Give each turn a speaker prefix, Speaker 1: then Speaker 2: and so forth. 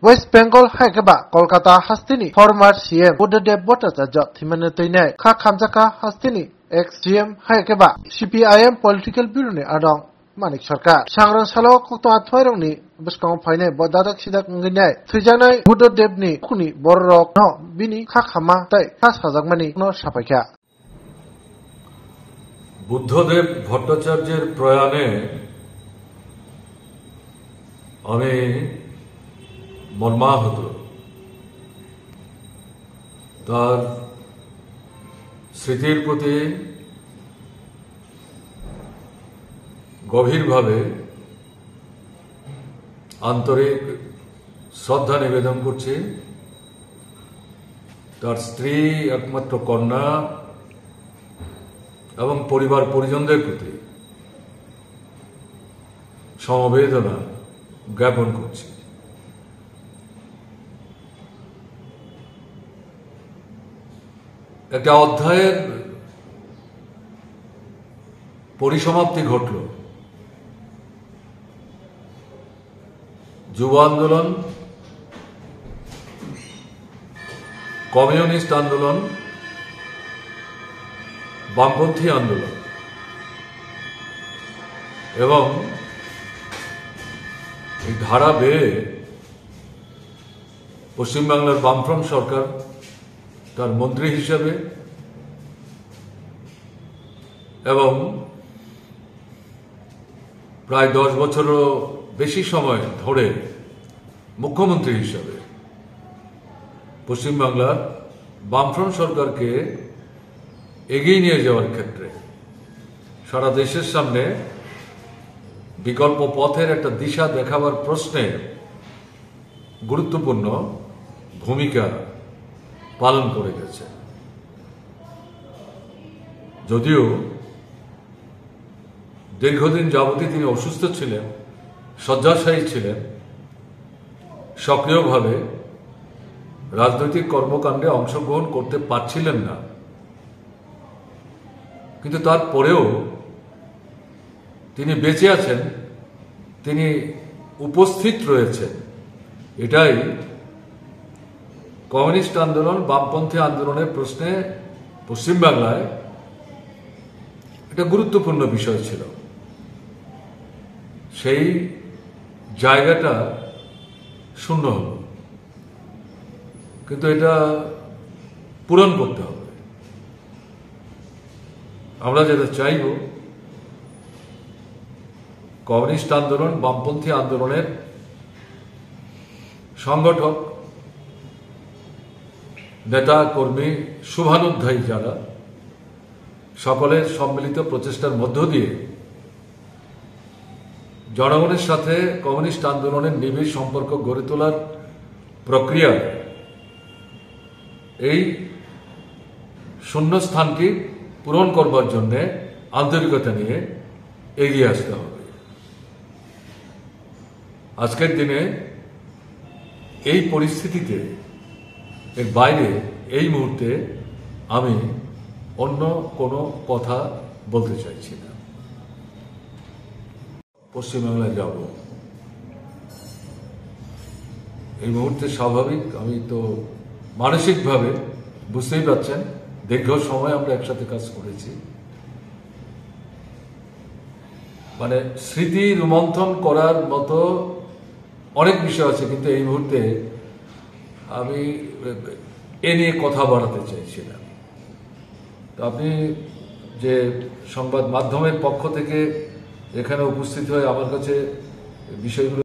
Speaker 1: West Bengal হাইকেবা কলকাতা হাস্তিনি former CM Buddhadeb Bhattacharya থিমানে তৈনায় খা খামজাকা হাস্তিনি এক্স সিএম হাইকেবা সিপিআইএম পলিটিক্যাল ব্যুরোনি আদং মানিক সরকার सांग्रां सालो कक्ट आथवाइरंनि बसकांग फाइनाय बदादाक सिदाक ngैनाय थैजानाय बुद्धदेबनि खुनि बररक न बिनि खाखामा ताइ खा साजाकमानि न साफायखा
Speaker 2: বুদ্ধদেব ভট্টাচার্যের প্রয়াণে আমি মর্মাহত। তার স্মৃতির প্রতি গভীরভাবে আন্তরিক শ্রদ্ধা নিবেদন করছি। তার স্ত্রী, একমাত্র কন্যা এবং পরিবার পরিজনদের প্রতি সমবেদনা জ্ঞাপন করছি। একটা অধ্যায়ের পরিসমাপ্তি ঘটল। যুব আন্দোলন, কমিউনিস্ট আন্দোলন, বামপন্থী আন্দোলন এবং এই ধারা বেয়ে পশ্চিমবাংলার বামফ্রন্ট সরকার তার মন্ত্রী হিসেবে এবং প্রায় 10 বছরও বেশি সময় ধরে মুখ্যমন্ত্রী হিসেবে পশ্চিমবাংলার বামফ্রন্ট সরকারকে এগিয়ে নিয়ে যাওয়ার ক্ষেত্রে সারা দেশের সামনে বিকল্প পথের একটা দিশা দেখাবার প্রশ্নে গুরুত্বপূর্ণ ভূমিকা পালন করে গেছে। যদিও দীর্ঘদিন যাবতীয় তিনি অসুস্থ ছিলেন, শয্যাশায়ী ছিলেন, সক্রিয়ভাবে রাজনৈতিক কর্মকাণ্ডে অংশগ্রহণ করতে পারছিলেন না, কিন্তু তারপরেও তিনি বেঁচে আছেন, তিনি উপস্থিত রয়েছেন। এটাই কমিউনিস্ট আন্দোলন, বামপন্থী আন্দোলনের প্রশ্নে পশ্চিমবাংলায় এটা গুরুত্বপূর্ণ বিষয় ছিল। সেই জায়গাটা শূন্য হল, কিন্তু এটা পূরণ করতে হবে। আমরা যেটা চাইব, কমিউনিস্ট আন্দোলন, বামপন্থী আন্দোলনের সংগঠক, নেতা কর্মী, শুভানুধ্যায়ী যারা, সকলের সম্মিলিত প্রচেষ্টার মধ্য দিয়ে জনগণের সাথে কমিউনিস্ট আন্দোলনের নিবিড় সম্পর্ক গড়ে তোলার প্রক্রিয়ায় এই শূন্যস্থানটি পূরণ করবার জন্য আন্তরিকতা নিয়ে এগিয়ে আসতে হবে। আজকের দিনে এই পরিস্থিতিতে, এর বাইরে এই মুহূর্তে আমি অন্য কোনো কথা বলতে চাইছি না। পশ্চিমবাংলায় যাব এই মুহূর্তে স্বাভাবিক। আমি তো মানসিকভাবে, বুঝতেই পারছেন, দীর্ঘ সময় আমরা একসাথে কাজ করেছি, মানে স্মৃতি রোমন্থন করার মতো অনেক বিষয় আছে, কিন্তু এই মুহূর্তে আমি এ নিয়ে কথা বাড়াতে চাইছি না। তো আপনি যে সংবাদ মাধ্যমের পক্ষ থেকে এখানে উপস্থিত হয়ে আমার কাছে বিষয়গুলো